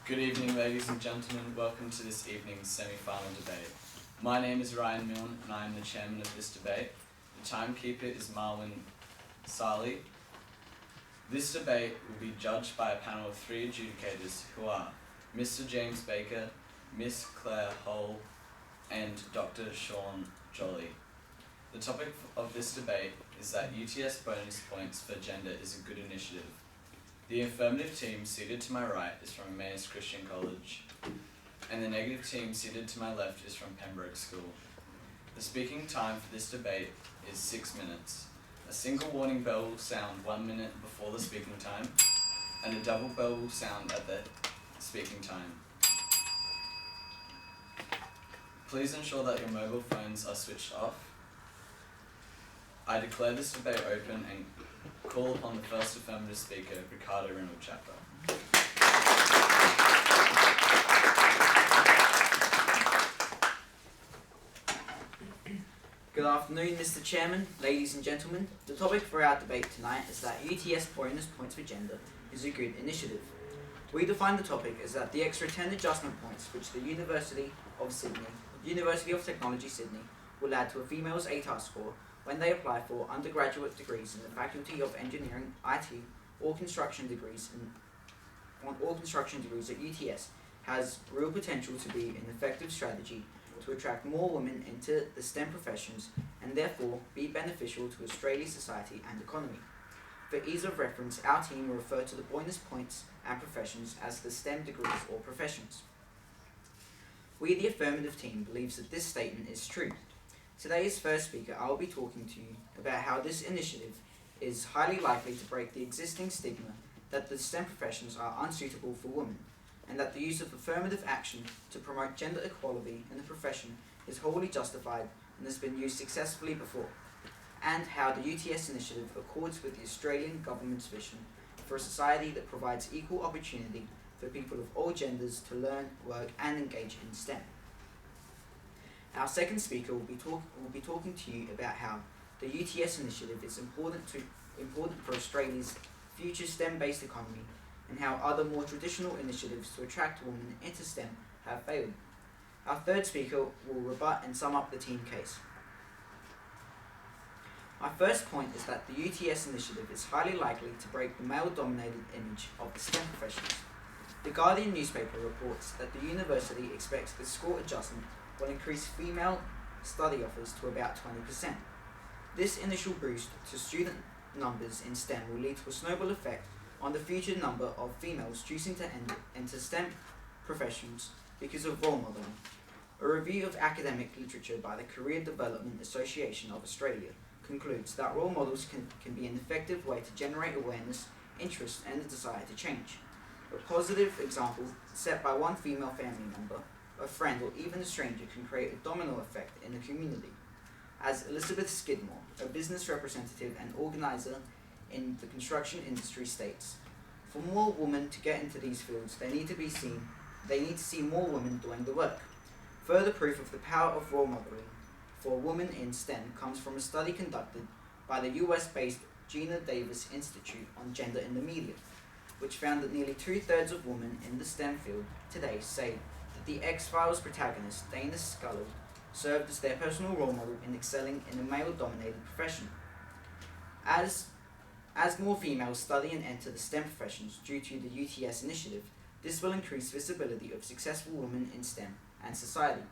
Good evening, ladies and gentlemen. Welcome to this evening's semi-final debate. My name is Ryan Milne and I am the chairman of this debate. The timekeeper is Marwin Sali. This debate will be judged by a panel of 3 adjudicators who are Mr. James Baker, Miss Claire Hull, and Dr. Sean Jolly. The topic of this debate is that UTS bonus points for gender is a good initiative. The affirmative team seated to my right is from Emmaus Christian College, and the negative team seated to my left is from Pembroke School. The speaking time for this debate is 6 minutes. A single warning bell will sound 1 minute before the speaking time, and a double bell will sound at the speaking time. Please ensure that your mobile phones are switched off. I declare this debate open and call upon the first affirmative speaker, Ricardo Reynolds Chapter. Good afternoon, Mr. Chairman, ladies and gentlemen. The topic for our debate tonight is that UTS bonus points for gender is a good initiative. We define the topic as that the extra 10 adjustment points which the University of Technology Sydney will add to a female's ATAR score when they apply for undergraduate degrees in the Faculty of Engineering, IT, or construction degrees at UTS has real potential to be an effective strategy to attract more women into the STEM professions and therefore be beneficial to Australia's society and economy. For ease of reference, our team will refer to the bonus points and professions as the STEM degrees or professions. We, the affirmative team, believes that this statement is true. Today's first speaker, I will be talking to you about how this initiative is highly likely to break the existing stigma that the STEM professions are unsuitable for women, and that the use of affirmative action to promote gender equality in the profession is wholly justified and has been used successfully before, and how the UTS initiative accords with the Australian government's vision for a society that provides equal opportunity for people of all genders to learn, work and engage in STEM. Our second speaker will be talking to you about how the UTS initiative is important for Australia's future STEM-based economy and how other more traditional initiatives to attract women into STEM have failed. Our third speaker will rebut and sum up the team case. My first point is that the UTS initiative is highly likely to break the male-dominated image of the STEM professions. The Guardian newspaper reports that the university expects the score adjustment will increase female study offers to about 20%. This initial boost to student numbers in STEM will lead to a snowball effect on the future number of females choosing to enter STEM professions because of role modelling. A review of academic literature by the Career Development Association of Australia concludes that role models can be an effective way to generate awareness, interest and a desire to change. A positive example set by one female family member, a friend or even a stranger can create a domino effect in the community. As Elizabeth Skidmore, a business representative and organizer in the construction industry states, for more women to get into these fields, they need to see more women doing the work. Further proof of the power of role modeling for women in STEM comes from a study conducted by the US-based Gina Davis Institute on Gender in the Media, which found that nearly 2/3 of women in the STEM field today say that the X-Files protagonist Dana Scully served as their personal role model in excelling in a male-dominated profession. As more females study and enter the STEM professions due to the UTS initiative, this will increase visibility of successful women in STEM and society,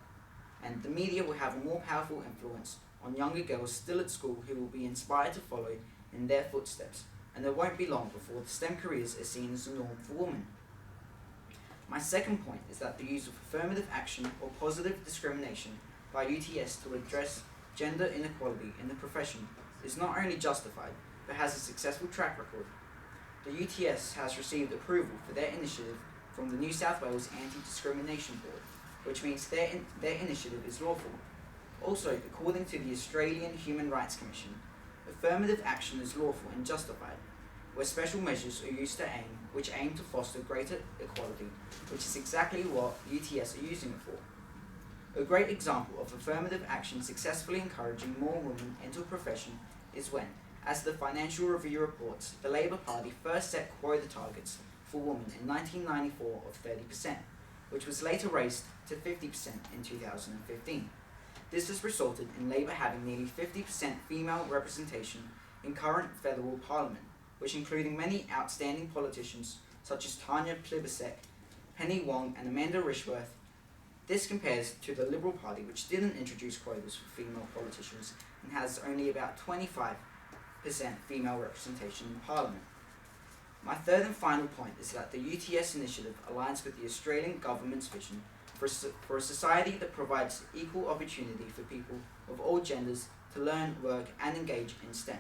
and the media will have a more powerful influence on younger girls still at school who will be inspired to follow in their footsteps, and it won't be long before the STEM careers are seen as the norm for women. My second point is that the use of affirmative action or positive discrimination by UTS to address gender inequality in the profession is not only justified, but has a successful track record. The UTS has received approval for their initiative from the New South Wales Anti-Discrimination Board, which means their initiative is lawful. Also, according to the Australian Human Rights Commission, affirmative action is lawful and justified, where special measures are used which aim to foster greater equality, which is exactly what UTS are using it for. A great example of affirmative action successfully encouraging more women into a profession is when, as the Financial Review reports, the Labour Party first set quota targets for women in 1994 of 30%, which was later raised to 50% in 2015. This has resulted in Labour having nearly 50% female representation in current federal parliament, which including many outstanding politicians such as Tanya Plibersek, Penny Wong and Amanda Rishworth. This compares to the Liberal Party, which didn't introduce quotas for female politicians and has only about 25% female representation in Parliament. My third and final point is that the UTS initiative aligns with the Australian government's vision for a society that provides equal opportunity for people of all genders to learn, work and engage in STEM,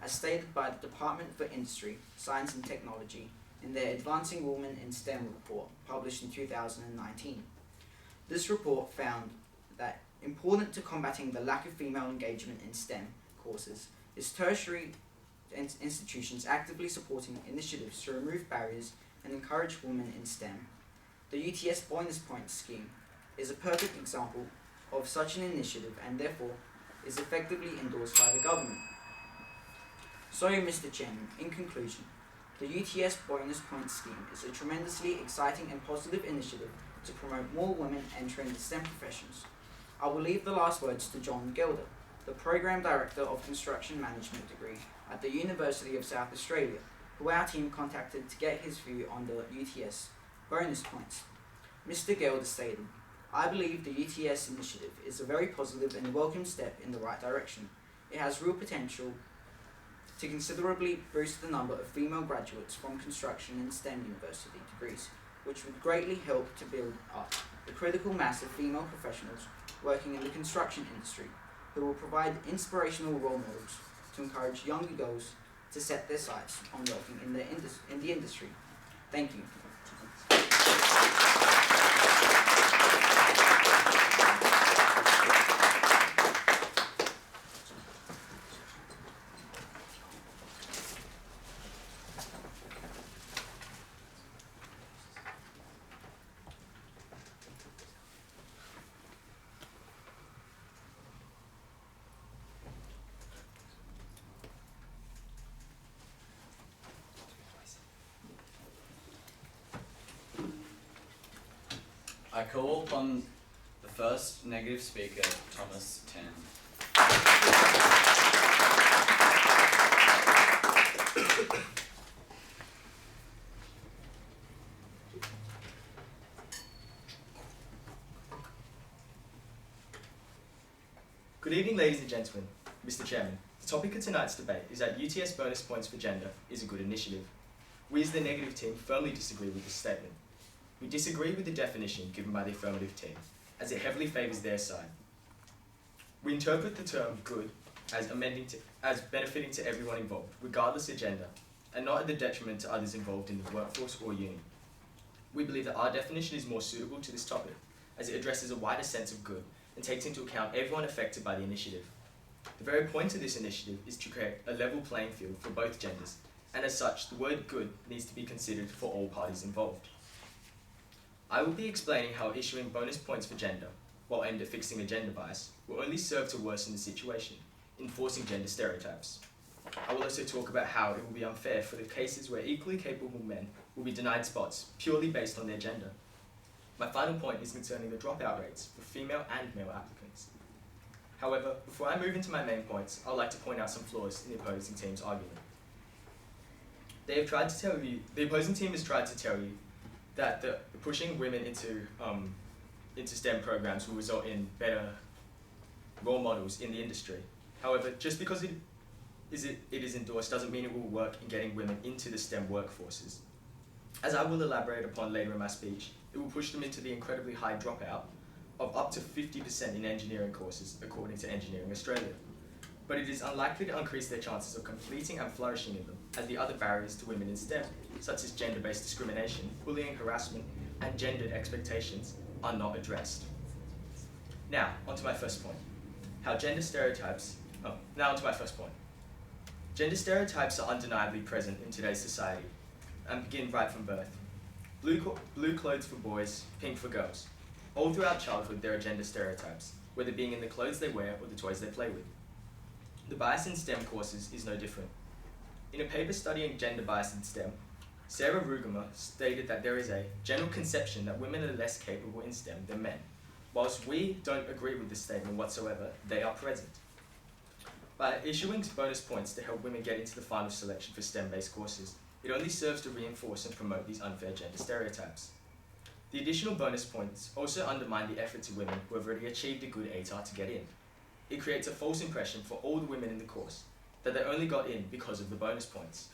as stated by the Department for Industry, Science and Technology in their Advancing Women in STEM report published in 2019. This report found that important to combating the lack of female engagement in STEM courses is tertiary institutions actively supporting initiatives to remove barriers and encourage women in STEM. The UTS bonus points scheme is a perfect example of such an initiative and therefore is effectively endorsed by the government. So, Mr. Chairman, in conclusion, the UTS bonus points scheme is a tremendously exciting and positive initiative to promote more women entering the STEM professions. I will leave the last words to John Gilder, the Program Director of Construction Management degree at the University of South Australia, who our team contacted to get his view on the UTS bonus points. Mr. Gilder stated, "I believe the UTS initiative is a very positive and welcome step in the right direction. It has real potential to considerably boost the number of female graduates from construction and STEM university degrees, which would greatly help to build up the critical mass of female professionals working in the construction industry, who will provide inspirational role models to encourage younger girls to set their sights on working in the industry." Thank you. I call upon the first negative speaker, Thomas Tan. Good evening, ladies and gentlemen. Mr. Chairman, the topic of tonight's debate is that UTS bonus points for gender is a good initiative. We as the negative team firmly disagree with this statement. We disagree with the definition given by the affirmative team, as it heavily favours their side. We interpret the term good as benefiting to everyone involved, regardless of gender, and not at the detriment to others involved in the workforce or uni. We believe that our definition is more suitable to this topic, as it addresses a wider sense of good and takes into account everyone affected by the initiative. The very point of this initiative is to create a level playing field for both genders, and as such, the word good needs to be considered for all parties involved. I will be explaining how issuing bonus points for gender, while aimed at fixing a gender bias, will only serve to worsen the situation, enforcing gender stereotypes. I will also talk about how it will be unfair for the cases where equally capable men will be denied spots purely based on their gender. My final point is concerning the dropout rates for female and male applicants. However, before I move into my main points, I would like to point out some flaws in the opposing team's argument. The opposing team has tried to tell you that pushing women into STEM programs will result in better role models in the industry. However, just because it is endorsed doesn't mean it will work in getting women into the STEM workforces. As I will elaborate upon later in my speech, it will push them into the incredibly high dropout of up to 50% in engineering courses, according to Engineering Australia. But it is unlikely to increase their chances of completing and flourishing in them, as the other barriers to women in STEM, such as gender-based discrimination, bullying, harassment, and gendered expectations, are not addressed. Now, onto my first point. Gender stereotypes are undeniably present in today's society and begin right from birth. Blue clothes for boys, pink for girls. All throughout childhood there are gender stereotypes, whether being in the clothes they wear or the toys they play with. The bias in STEM courses is no different. In a paper studying gender bias in STEM, Sarah Rugemer stated that there is a general conception that women are less capable in STEM than men. Whilst we don't agree with this statement whatsoever, they are present. By issuing bonus points to help women get into the final selection for STEM-based courses, it only serves to reinforce and promote these unfair gender stereotypes. The additional bonus points also undermine the efforts of women who have already achieved a good ATAR to get in. It creates a false impression for all the women in the course that they only got in because of the bonus points.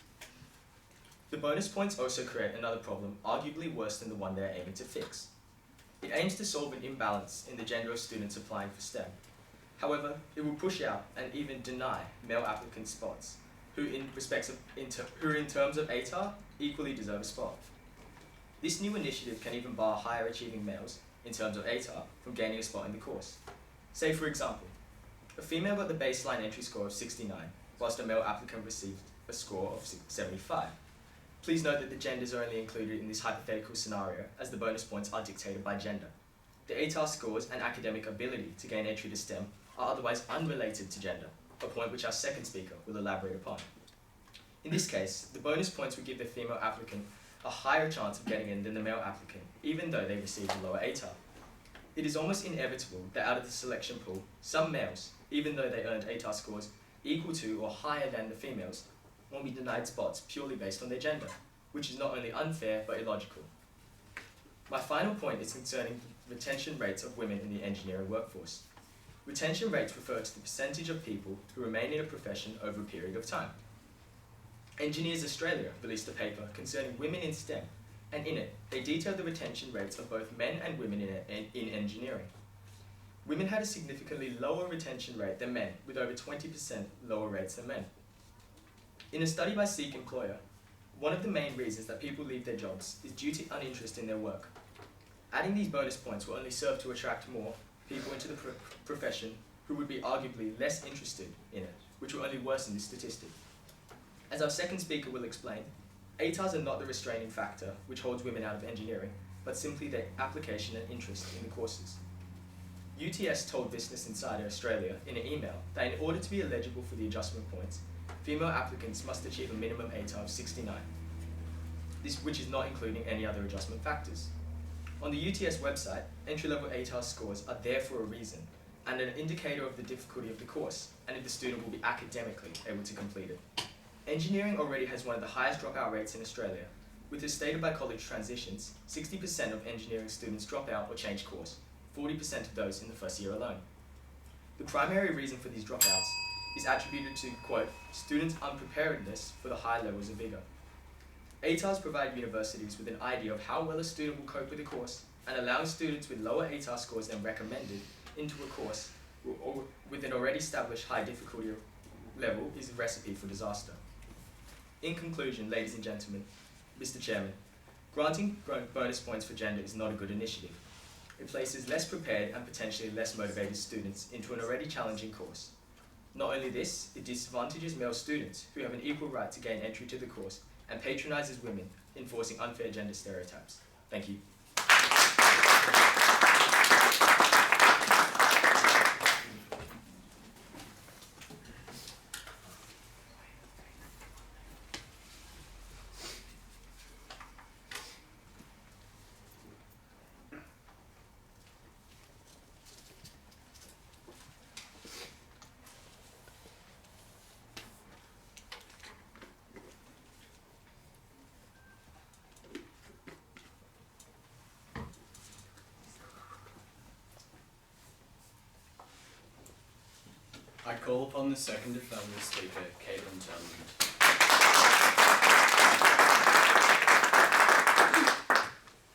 The bonus points also create another problem, arguably worse than the one they are aiming to fix. It aims to solve an imbalance in the gender of students applying for STEM. However, it will push out and even deny male applicant spots, who in terms of ATAR equally deserve a spot. This new initiative can even bar higher achieving males, in terms of ATAR, from gaining a spot in the course. Say for example, a female got the baseline entry score of 69, whilst a male applicant received a score of 75. Please note that the genders are only included in this hypothetical scenario, as the bonus points are dictated by gender. The ATAR scores and academic ability to gain entry to STEM are otherwise unrelated to gender, a point which our second speaker will elaborate upon. In this case, the bonus points would give the female applicant a higher chance of getting in than the male applicant, even though they received a lower ATAR. It is almost inevitable that out of the selection pool, some males, even though they earned ATAR scores equal to or higher than the females, will be denied spots purely based on their gender, which is not only unfair but illogical. My final point is concerning the retention rates of women in the engineering workforce. Retention rates refer to the percentage of people who remain in a profession over a period of time. Engineers Australia released a paper concerning women in STEM, and in it, they detailed the retention rates of both men and women in engineering. Women had a significantly lower retention rate than men, with over 20% lower rates than men. In a study by Seek Employer, one of the main reasons that people leave their jobs is due to uninterest in their work. Adding these bonus points will only serve to attract more people into the profession who would be arguably less interested in it, which will only worsen this statistic. As our second speaker will explain, ATARs are not the restraining factor which holds women out of engineering, but simply their application and interest in the courses. UTS told Business Insider Australia in an email that in order to be eligible for the adjustment points, female applicants must achieve a minimum ATAR of 69, which is not including any other adjustment factors. On the UTS website, entry-level ATAR scores are there for a reason, and an indicator of the difficulty of the course, and if the student will be academically able to complete it. Engineering already has one of the highest dropout rates in Australia. With as stated by College Transitions, 60% of engineering students drop out or change course, 40% of those in the first year alone. The primary reason for these dropouts is attributed to, quote, students' unpreparedness for the high levels of vigour. ATARs provide universities with an idea of how well a student will cope with a course, and allowing students with lower ATAR scores than recommended into a course with an already established high difficulty level is a recipe for disaster. In conclusion, ladies and gentlemen, Mr. Chairman, granting bonus points for gender is not a good initiative. It places less prepared and potentially less motivated students into an already challenging course. Not only this, it disadvantages male students who have an equal right to gain entry to the course and patronises women, enforcing unfair gender stereotypes. Thank you. I call upon the second affirmative speaker, Caitlin Turnland.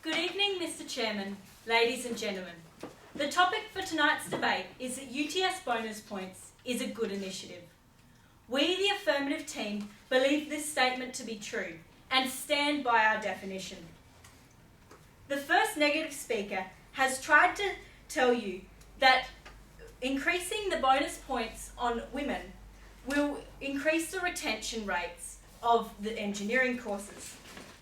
Good evening, Mr. Chairman, ladies and gentlemen. The topic for tonight's debate is that UTS bonus points is a good initiative. We, the affirmative team, believe this statement to be true and stand by our definition. The first negative speaker has tried to tell you that increasing the bonus points on women will increase the retention rates of the engineering courses.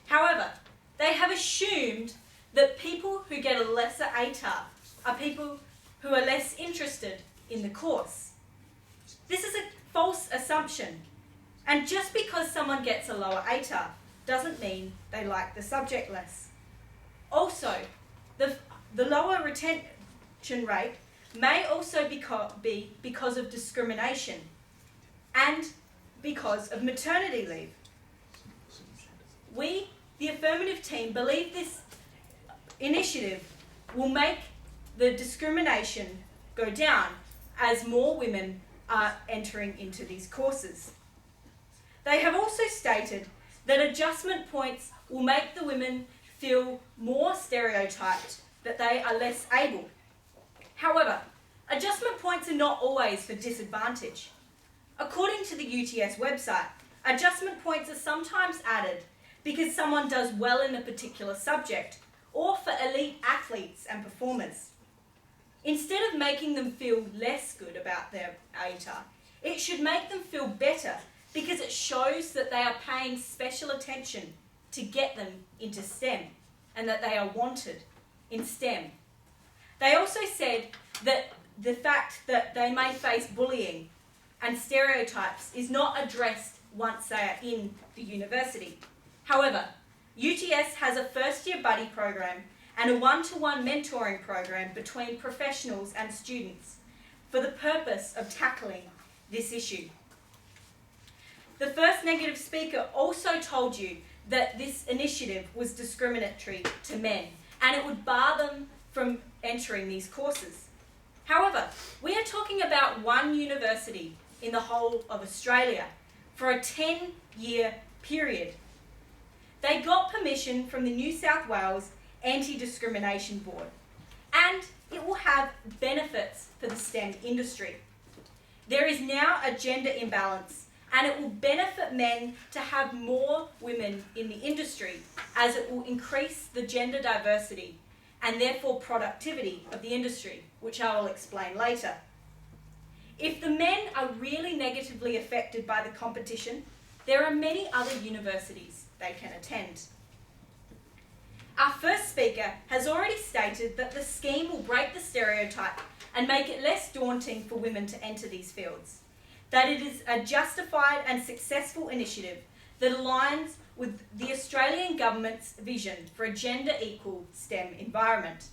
However, they have assumed that people who get a lesser ATAR are people who are less interested in the course. This is a false assumption. And just because someone gets a lower ATAR doesn't mean they like the subject less. Also, the lower retention rate may also be because of discrimination and because of maternity leave. We, the affirmative team, believe this initiative will make the discrimination go down as more women are entering into these courses. They have also stated that adjustment points will make the women feel more stereotyped, that they are less able. However, adjustment points are not always for disadvantage. According to the UTS website, adjustment points are sometimes added because someone does well in a particular subject or for elite athletes and performers. Instead of making them feel less good about their ATAR, it should make them feel better because it shows that they are paying special attention to get them into STEM and that they are wanted in STEM. They also said that the fact that they may face bullying and stereotypes is not addressed once they are in the university. However, UTS has a first-year buddy program and a one-to-one mentoring program between professionals and students for the purpose of tackling this issue. The first negative speaker also told you that this initiative was discriminatory to men and it would bar them from entering these courses. However, we are talking about one university in the whole of Australia for a 10-year period. They got permission from the New South Wales Anti-Discrimination Board, and it will have benefits for the STEM industry. There is now a gender imbalance, and it will benefit men to have more women in the industry, as it will increase the gender diversity and therefore productivity of the industry, which I will explain later. If the men are really negatively affected by the competition, there are many other universities they can attend. Our first speaker has already stated that the scheme will break the stereotype and make it less daunting for women to enter these fields, that it is a justified and successful initiative that aligns with the Australian Government's vision for a gender-equal STEM environment.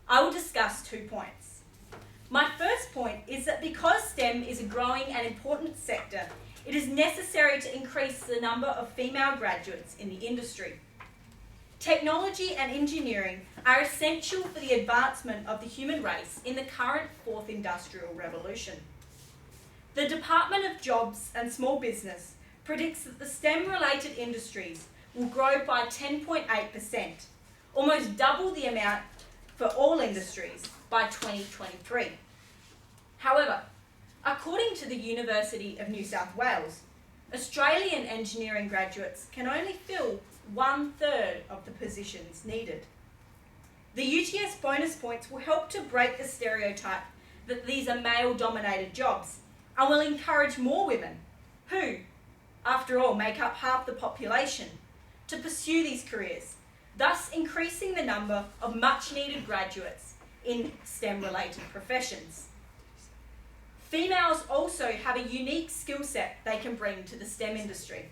I will discuss 2 points. My first point is that because STEM is a growing and important sector, it is necessary to increase the number of female graduates in the industry. Technology and engineering are essential for the advancement of the human race in the current fourth industrial revolution. The Department of Jobs and Small Business predicts that the STEM-related industries will grow by 10.8%, almost double the amount for all industries by 2023. However, according to the University of New South Wales, Australian engineering graduates can only fill 1/3 of the positions needed. The UTS bonus points will help to break the stereotype that these are male-dominated jobs and will encourage more women, who, after all, make up half the population, to pursue these careers, thus increasing the number of much-needed graduates in STEM-related professions. Females also have a unique skill set they can bring to the STEM industry.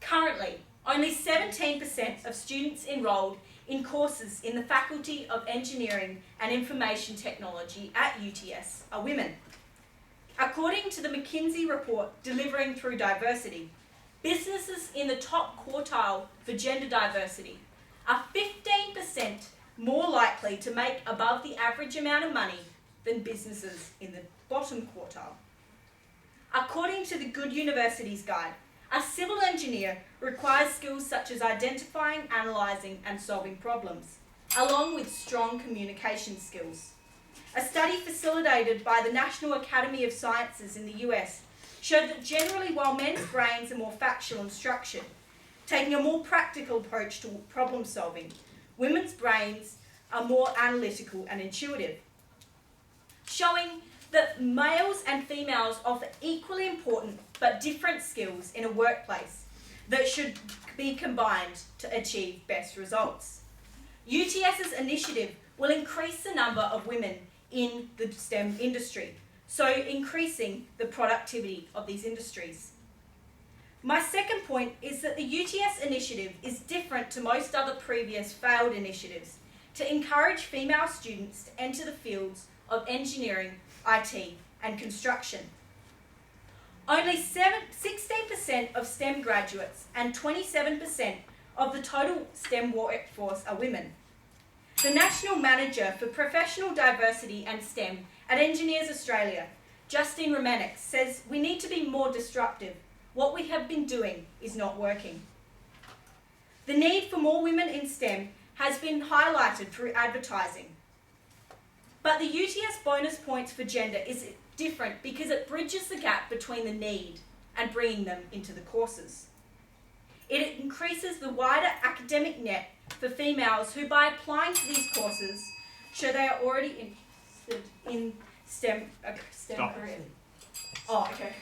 Currently, only 17% of students enrolled in courses in the Faculty of Engineering and Information Technology at UTS are women. According to the McKinsey report Delivering Through Diversity, businesses in the top quartile for gender diversity are 15% more likely to make above the average amount of money than businesses in the bottom quartile. According to the Good Universities Guide, a civil engineer requires skills such as identifying, analysing and solving problems, along with strong communication skills. A study facilitated by the National Academy of Sciences in the US showed that generally while men's brains are more factual and structured, taking a more practical approach to problem solving, women's brains are more analytical and intuitive, showing that males and females offer equally important but different skills in a workplace that should be combined to achieve best results. UTS's initiative will increase the number of women in the STEM industry, so increasing the productivity of these industries. My second point is that the UTS initiative is different to most other previous failed initiatives to encourage female students to enter the fields of engineering, IT and construction. Only 16% of STEM graduates and 27% of the total STEM workforce are women. The National Manager for Professional Diversity and STEM at Engineers Australia, Justine Romanek, says we need to be more disruptive. What we have been doing is not working. The need for more women in STEM has been highlighted through advertising. But the UTS bonus points for gender is different because it bridges the gap between the need and bringing them into the courses. It increases the wider academic net for females who, by applying to these courses, show they are already interested in STEM career. Oh, okay.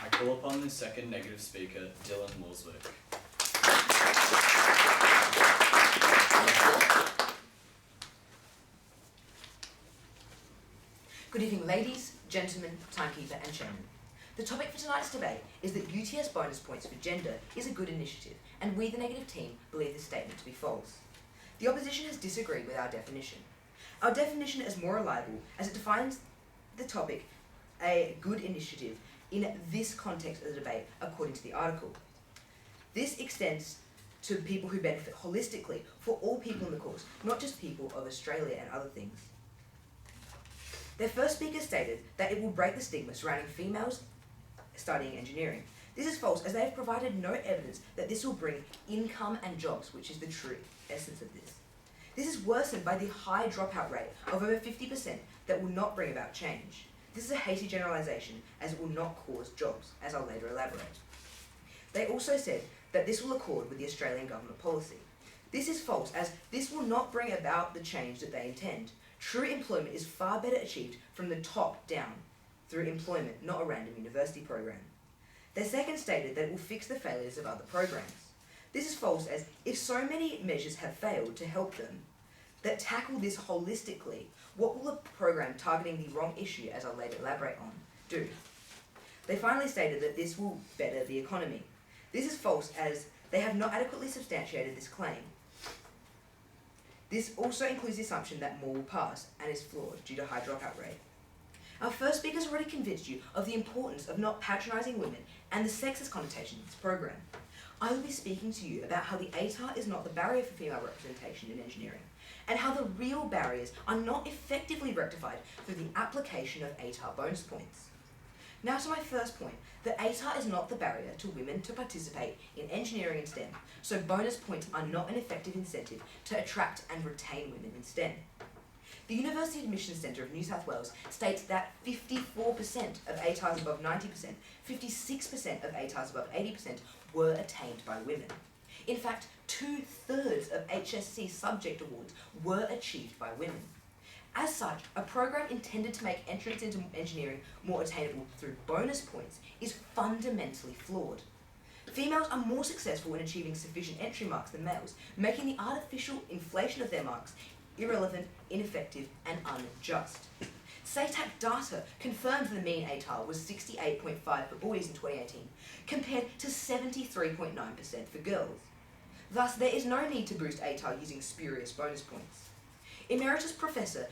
I call upon the second negative speaker, Dylan Woolswick. Good evening, ladies, gentlemen, timekeeper and chairman. The topic for tonight's debate is that UTS bonus points for gender is a good initiative, and we, the negative team, believe this statement to be false. The opposition has disagreed with our definition. Our definition is more reliable as it defines the topic a good initiative in this context of the debate according to the article. This extends to people who benefit holistically for all people in the course, not just people of Australia and other things. Their first speaker stated that it will break the stigma surrounding females studying engineering. This is false, as they have provided no evidence that this will bring income and jobs, which is the true essence of this. This is worsened by the high dropout rate of over 50% that will not bring about change. This is a hasty generalisation, as it will not cause jobs, as I'll later elaborate. They also said that this will accord with the Australian government policy. This is false, as this will not bring about the change that they intend. True employment is far better achieved from the top down, through employment, not a random university program. Their second stated that it will fix the failures of other programs. This is false, as if so many measures have failed to help them that tackle this holistically, what will a program targeting the wrong issue, as I'll later elaborate on, do? They finally stated that this will better the economy. This is false, as they have not adequately substantiated this claim. This also includes the assumption that more will pass, and is flawed due to high dropout rate. Our first speaker has already convinced you of the importance of not patronising women and the sexist connotation of this program. I will be speaking to you about how the ATAR is not the barrier for female representation in engineering, and how the real barriers are not effectively rectified through the application of ATAR bonus points. Now to my first point, that ATAR is not the barrier to women to participate in engineering and STEM, so bonus points are not an effective incentive to attract and retain women in STEM. The University Admissions Centre of New South Wales states that 54% of ATARs above 90%, 56% of ATARs above 80% were attained by women. In fact, 2/3 of HSC subject awards were achieved by women. As such, a program intended to make entrance into engineering more attainable through bonus points is fundamentally flawed. Females are more successful in achieving sufficient entry marks than males, making the artificial inflation of their marks irrelevant, ineffective, and unjust. SATAC data confirms the mean ATAR was 68.5 for boys in 2018, compared to 73.9% for girls. Thus, there is no need to boost ATAR using spurious bonus points. Emeritus Professor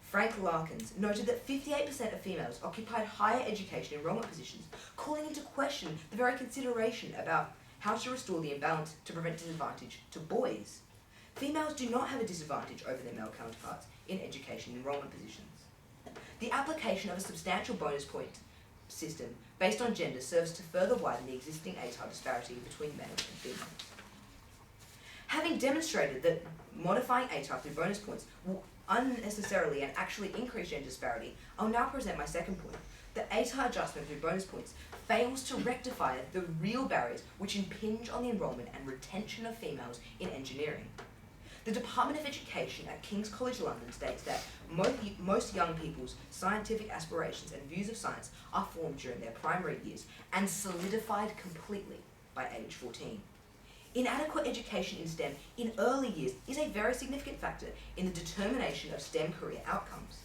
Frank Larkins noted that 58% of females occupied higher education enrolment positions, calling into question the very consideration about how to restore the imbalance to prevent disadvantage to boys. Females do not have a disadvantage over their male counterparts in education enrolment positions. The application of a substantial bonus point system based on gender serves to further widen the existing ATAR disparity between males and females. Having demonstrated that modifying ATAR through bonus points will unnecessarily and actually increase gender disparity, I'll now present my second point. The ATAR adjustment through bonus points fails to rectify the real barriers which impinge on the enrolment and retention of females in engineering. The Department of Education at King's College London states that most young people's scientific aspirations and views of science are formed during their primary years and solidified completely by age 14. Inadequate education in STEM in early years is a very significant factor in the determination of STEM career outcomes.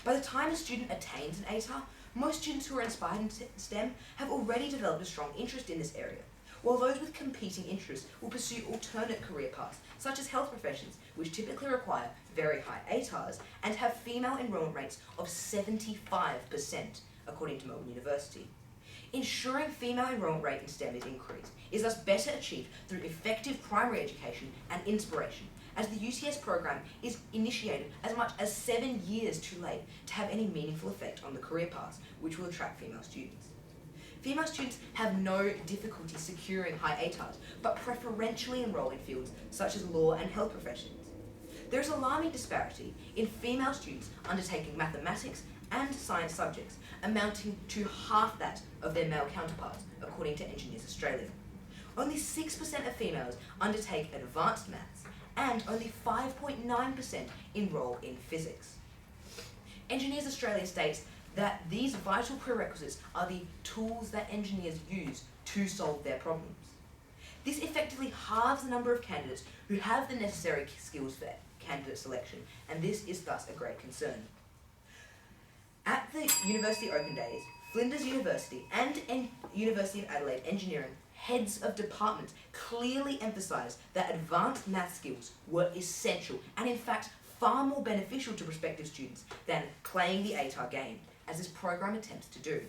By the time a student attains an ATAR, most students who are inspired in STEM have already developed a strong interest in this area, while those with competing interests will pursue alternate career paths, such as health professions, which typically require very high ATARs and have female enrolment rates of 75%, according to Melbourne University. Ensuring female enrolment rate in STEM is increased is thus better achieved through effective primary education and inspiration, as the UTS program is initiated as much as 7 years too late to have any meaningful effect on the career paths which will attract female students. Female students have no difficulty securing high ATARs, but preferentially enroll in fields such as law and health professions. There is alarming disparity in female students undertaking mathematics and science subjects, amounting to half that of their male counterparts, according to Engineers Australia. Only 6% of females undertake advanced maths, and only 5.9% enroll in physics. Engineers Australia states that these vital prerequisites are the tools that engineers use to solve their problems. This effectively halves the number of candidates who have the necessary skills for candidate selection, and this is thus a great concern. At the University Open Days, Flinders University and University of Adelaide Engineering heads of departments clearly emphasised that advanced math skills were essential and in fact far more beneficial to prospective students than playing the ATAR game, as this program attempts to do.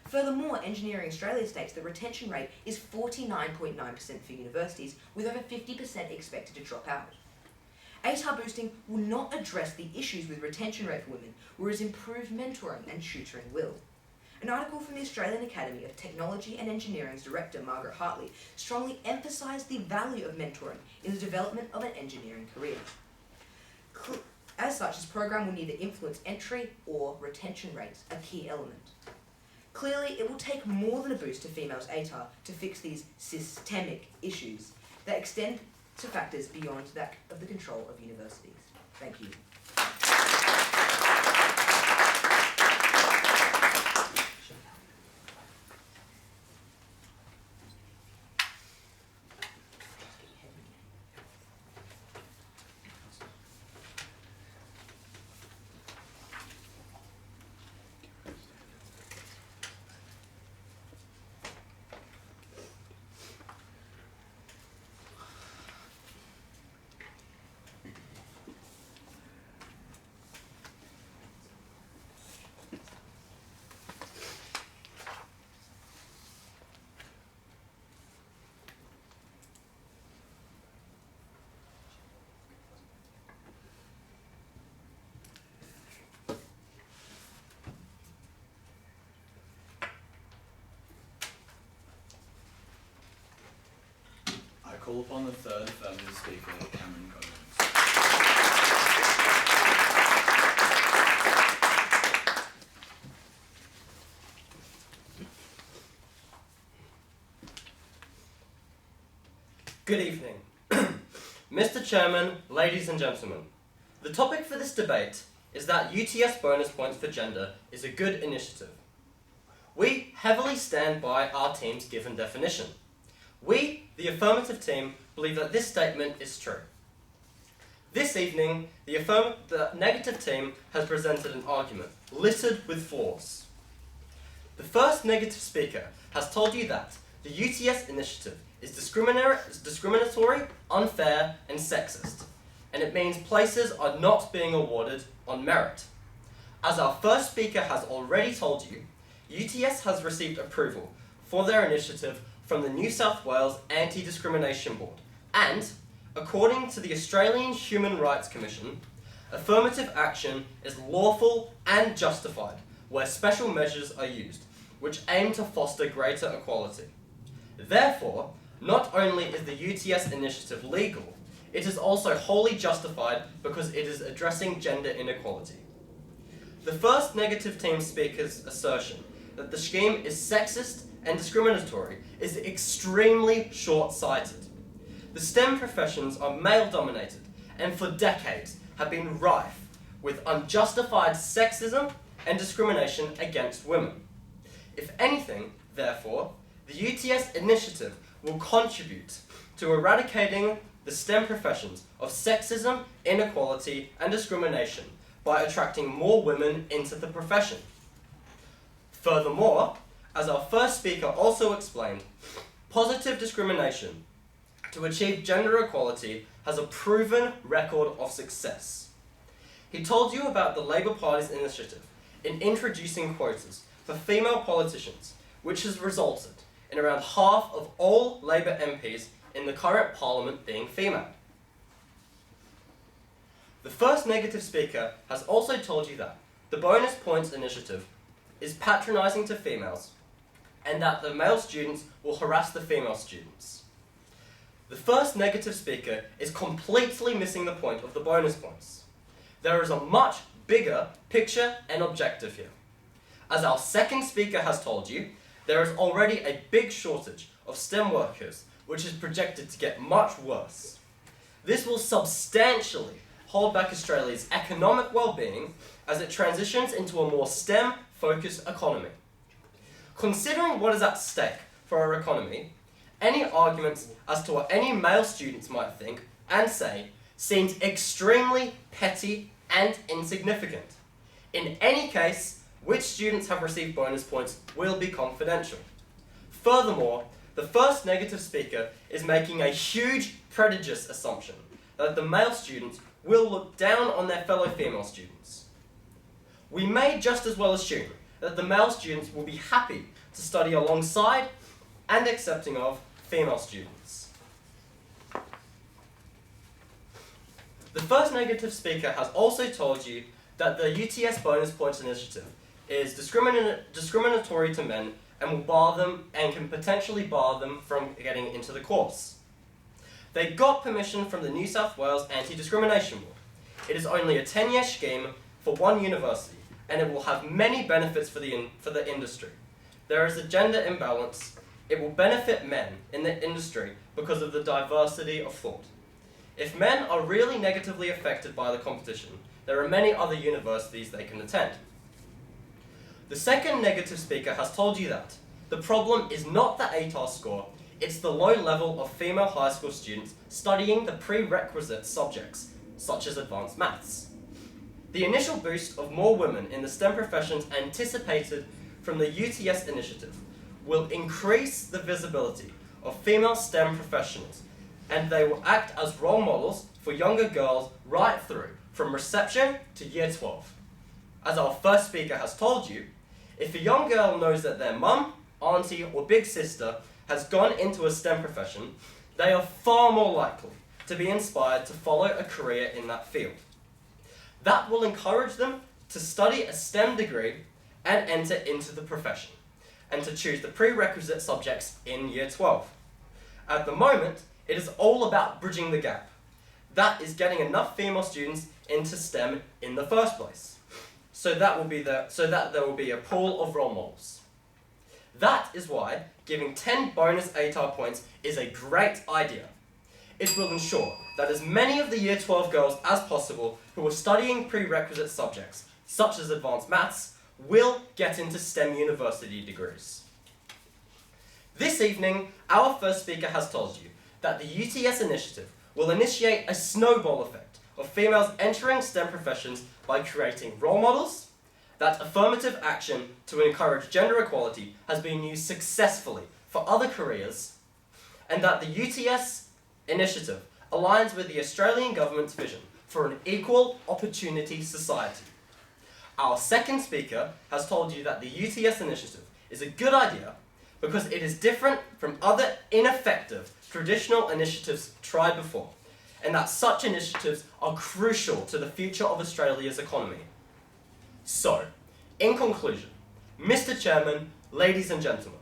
Furthermore, Engineering Australia states the retention rate is 49.9% for universities, with over 50% expected to drop out. ATAR boosting will not address the issues with retention rate for women, whereas improved mentoring and tutoring will. An article from the Australian Academy of Technology and Engineering's director, Margaret Hartley, strongly emphasised the value of mentoring in the development of an engineering career. As such, this program will neither influence entry or retention rates, a key element. Clearly, it will take more than a boost to females' ATAR to fix these systemic issues that extend to factors beyond that of the control of universities. Thank you. I call upon the third affirmative speaker, Cameron Collins. Good evening. Mr. Chairman, ladies and gentlemen, the topic for this debate is that UTS bonus points for gender is a good initiative. We heavily stand by our team's given definition. We, the affirmative team, believe that this statement is true. This evening, the negative team has presented an argument littered with flaws. The first negative speaker has told you that the UTS initiative is discriminatory, unfair, and sexist, and it means places are not being awarded on merit. As our first speaker has already told you, UTS has received approval for their initiative from the New South Wales Anti-Discrimination Board, and, according to the Australian Human Rights Commission, affirmative action is lawful and justified where special measures are used, which aim to foster greater equality. Therefore, not only is the UTS initiative legal, it is also wholly justified because it is addressing gender inequality. The first negative team speaker's assertion that the scheme is sexist and discriminatory is extremely short-sighted. The STEM professions are male-dominated and for decades have been rife with unjustified sexism and discrimination against women. If anything, therefore, the UTS initiative will contribute to eradicating the STEM professions of sexism, inequality, and discrimination by attracting more women into the profession. Furthermore, as our first speaker also explained, positive discrimination to achieve gender equality has a proven record of success. He told you about the Labour Party's initiative in introducing quotas for female politicians, which has resulted in around half of all Labour MPs in the current Parliament being female. The first negative speaker has also told you that the bonus points initiative is patronising to females and that the male students will harass the female students. The first negative speaker is completely missing the point of the bonus points. There is a much bigger picture and objective here. As our second speaker has told you, there is already a big shortage of STEM workers, which is projected to get much worse. This will substantially hold back Australia's economic well-being as it transitions into a more STEM-focused economy. Considering what is at stake for our economy, any arguments as to what any male students might think and say seems extremely petty and insignificant. In any case, which students have received bonus points will be confidential. Furthermore, the first negative speaker is making a huge prejudiced assumption that the male students will look down on their fellow female students. We may just as well assume that the male students will be happy to study alongside and accepting of female students. The first negative speaker has also told you that the UTS bonus points initiative is discriminatory to men and will bar them and can potentially bar them from getting into the course. They got permission from the New South Wales Anti-Discrimination Board. It is only a 10-year scheme for one university and it will have many benefits for the industry. There is a gender imbalance. It will benefit men in the industry because of the diversity of thought. If men are really negatively affected by the competition, there are many other universities they can attend. The second negative speaker has told you that the problem is not the ATAR score, it's the low level of female high school students studying the prerequisite subjects, such as advanced maths. The initial boost of more women in the STEM professions anticipated from the UTS initiative will increase the visibility of female STEM professionals, and they will act as role models for younger girls right through from reception to year 12. As our first speaker has told you, if a young girl knows that their mum, auntie, or big sister has gone into a STEM profession, they are far more likely to be inspired to follow a career in that field. That will encourage them to study a STEM degree and enter into the profession, and to choose the prerequisite subjects in year 12. At the moment, it is all about bridging the gap. That is getting enough female students into STEM in the first place, so that there will be a pool of role models. That is why giving 10 bonus ATAR points is a great idea. It will ensure that as many of the year 12 girls as possible who are studying prerequisite subjects, such as advanced maths, will get into STEM university degrees. This evening, our first speaker has told you that the UTS initiative will initiate a snowball effect of females entering STEM professions by creating role models, that affirmative action to encourage gender equality has been used successfully for other careers, and that the UTS initiative aligns with the Australian government's vision for an equal opportunity society. Our second speaker has told you that the UTS initiative is a good idea because it is different from other ineffective traditional initiatives tried before, and that such initiatives are crucial to the future of Australia's economy. So, in conclusion, Mr. Chairman, ladies and gentlemen,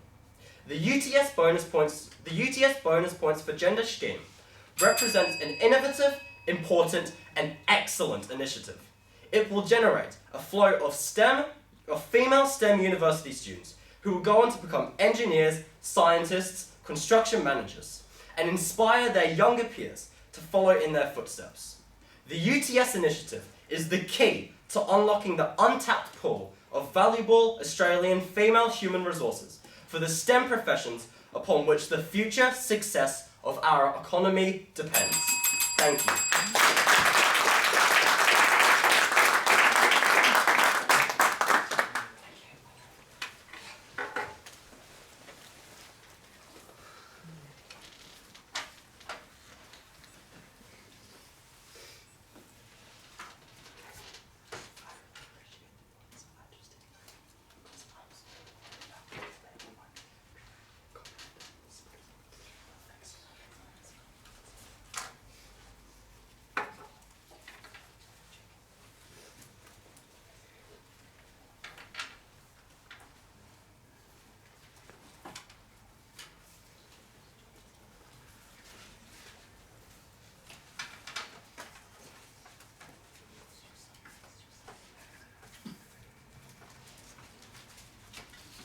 the UTS bonus points for gender scheme represents an innovative, important, and excellent initiative. It will generate a flow of female STEM university students who will go on to become engineers, scientists, construction managers, and inspire their younger peers to follow in their footsteps. The UTS initiative is the key to unlocking the untapped pool of valuable Australian female human resources for the STEM professions upon which the future success of our economy depends. Thank you.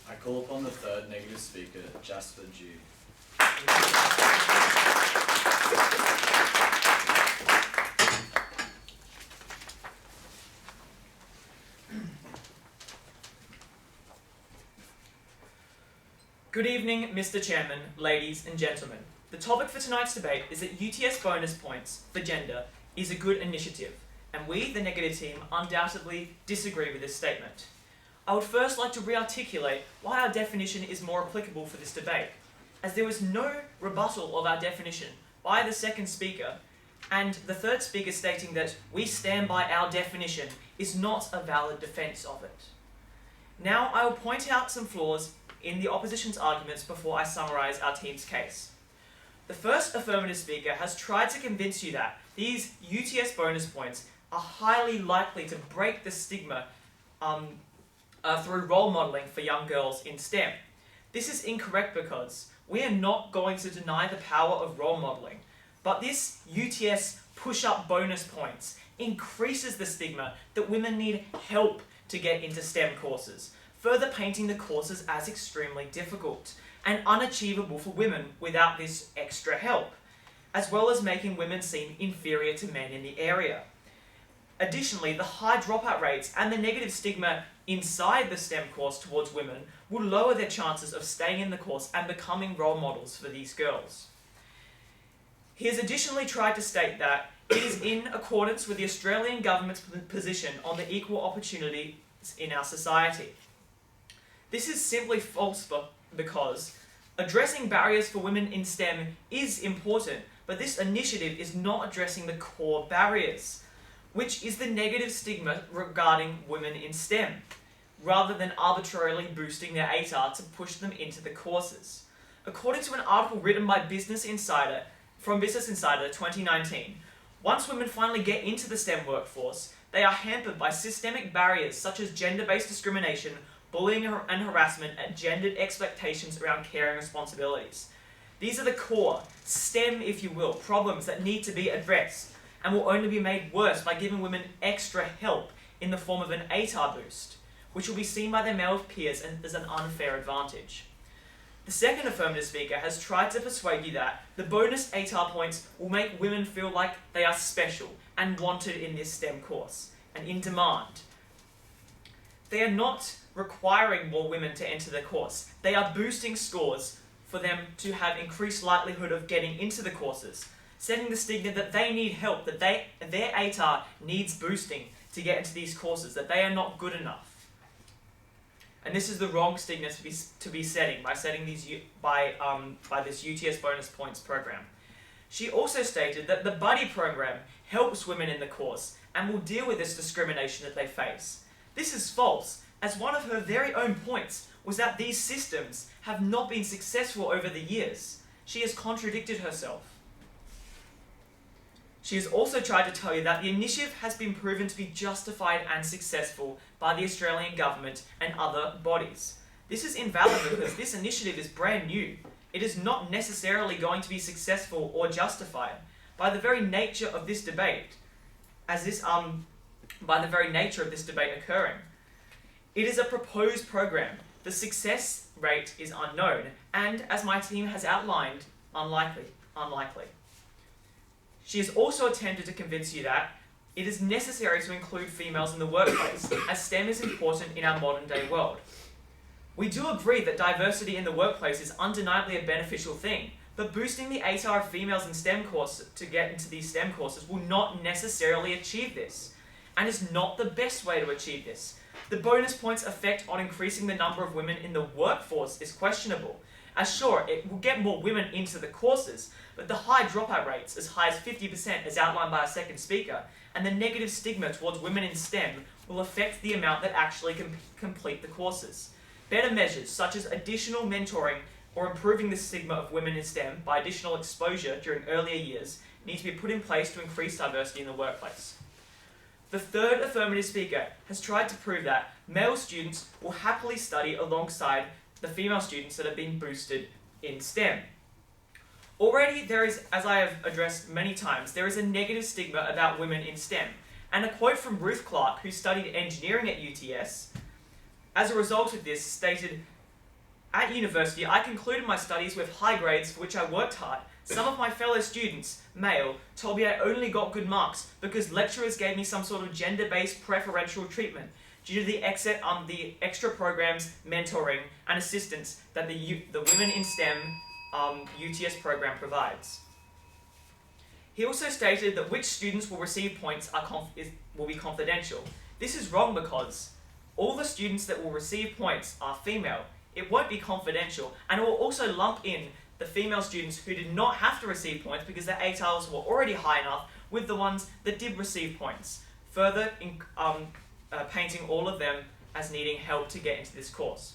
I call upon the third negative speaker, Jasper Dew. Good evening, Mr. Chairman, ladies and gentlemen. The topic for tonight's debate is that UTS bonus points for gender is a good initiative, and we, the negative team, undoubtedly disagree with this statement. I would first like to re-articulate why our definition is more applicable for this debate, as there was no rebuttal of our definition by the second speaker, and the third speaker stating that we stand by our definition is not a valid defence of it. Now I will point out some flaws in the opposition's arguments before I summarise our team's case. The first affirmative speaker has tried to convince you that these UTS bonus points are highly likely to break the stigma through role modelling for young girls in STEM. This is incorrect because we are not going to deny the power of role modelling, but this UTS push-up bonus points increases the stigma that women need help to get into STEM courses, further painting the courses as extremely difficult and unachievable for women without this extra help, as well as making women seem inferior to men in the area. Additionally, the high dropout rates and the negative stigma inside the STEM course towards women will lower their chances of staying in the course and becoming role models for these girls. He has additionally tried to state that it is in accordance with the Australian government's position on the equal opportunities in our society. This is simply false because addressing barriers for women in STEM is important, but this initiative is not addressing the core barriers, which is the negative stigma regarding women in STEM, rather than arbitrarily boosting their ATAR to push them into the courses. According to an article written by Business Insider 2019, once women finally get into the STEM workforce, they are hampered by systemic barriers such as gender-based discrimination, bullying and harassment, and gendered expectations around caring responsibilities. These are the core, STEM if you will, problems that need to be addressed, and will only be made worse by giving women extra help in the form of an ATAR boost, which will be seen by their male peers as an unfair advantage. The second affirmative speaker has tried to persuade you that the bonus ATAR points will make women feel like they are special and wanted in this STEM course, and in demand. They are not requiring more women to enter the course. They are boosting scores for them to have increased likelihood of getting into the courses, setting the stigma that they need help, that their ATAR needs boosting to get into these courses, that they are not good enough. And this is the wrong stigma to be setting by this UTS bonus points program. She also stated that the buddy program helps women in the course and will deal with this discrimination that they face. This is false, as one of her very own points was that these systems have not been successful over the years. She has contradicted herself. She has also tried to tell you that the initiative has been proven to be justified and successful by the Australian government and other bodies. This is invalid because this initiative is brand new. It is not necessarily going to be successful or justified by the very nature of this debate, by the very nature of this debate occurring. It is a proposed program. The success rate is unknown, and as my team has outlined, unlikely. She has also attempted to convince you that it is necessary to include females in the workplace, as STEM is important in our modern day world. We do agree that diversity in the workplace is undeniably a beneficial thing, but boosting the ATAR of females in STEM courses to get into these STEM courses will not necessarily achieve this, and is not the best way to achieve this. The bonus points effect on increasing the number of women in the workforce is questionable, as sure, it will get more women into the courses, but the high dropout rates, as high as 50% as outlined by our second speaker, and the negative stigma towards women in STEM will affect the amount that actually complete the courses. Better measures, such as additional mentoring or improving the stigma of women in STEM by additional exposure during earlier years, need to be put in place to increase diversity in the workplace. The third affirmative speaker has tried to prove that male students will happily study alongside the female students that have been boosted in STEM. Already there is, as I have addressed many times, there is a negative stigma about women in STEM. And a quote from Ruth Clark, who studied engineering at UTS, as a result of this, stated, "At university, I concluded my studies with high grades for which I worked hard. Some of my fellow students, male, told me I only got good marks because lecturers gave me some sort of gender-based preferential treatment due to the extra programs, mentoring, and assistance that the Women in STEM UTS program provides." He also stated that which students will receive points will be confidential. This is wrong because all the students that will receive points are female. It won't be confidential, and it will also lump in the female students who did not have to receive points because their ATARs were already high enough with the ones that did receive points, further painting all of them as needing help to get into this course.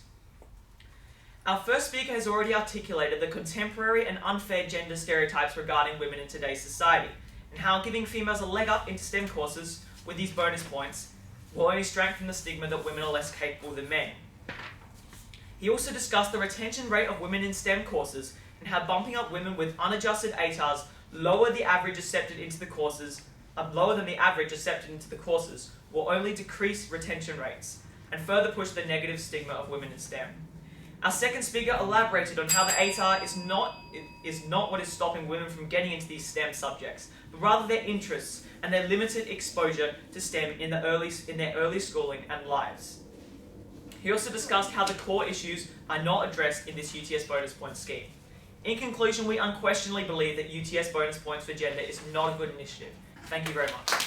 Our first speaker has already articulated the contemporary and unfair gender stereotypes regarding women in today's society, and how giving females a leg up into STEM courses with these bonus points will only strengthen the stigma that women are less capable than men. He also discussed the retention rate of women in STEM courses and how bumping up women with unadjusted ATARs lower than the average accepted into the courses will only decrease retention rates and further push the negative stigma of women in STEM. Our second speaker elaborated on how the ATAR is not what is stopping women from getting into these STEM subjects, but rather their interests and their limited exposure to STEM in their early schooling and lives. He also discussed how the core issues are not addressed in this UTS bonus points scheme. In conclusion, we unquestionably believe that UTS bonus points for gender is not a good initiative. Thank you very much.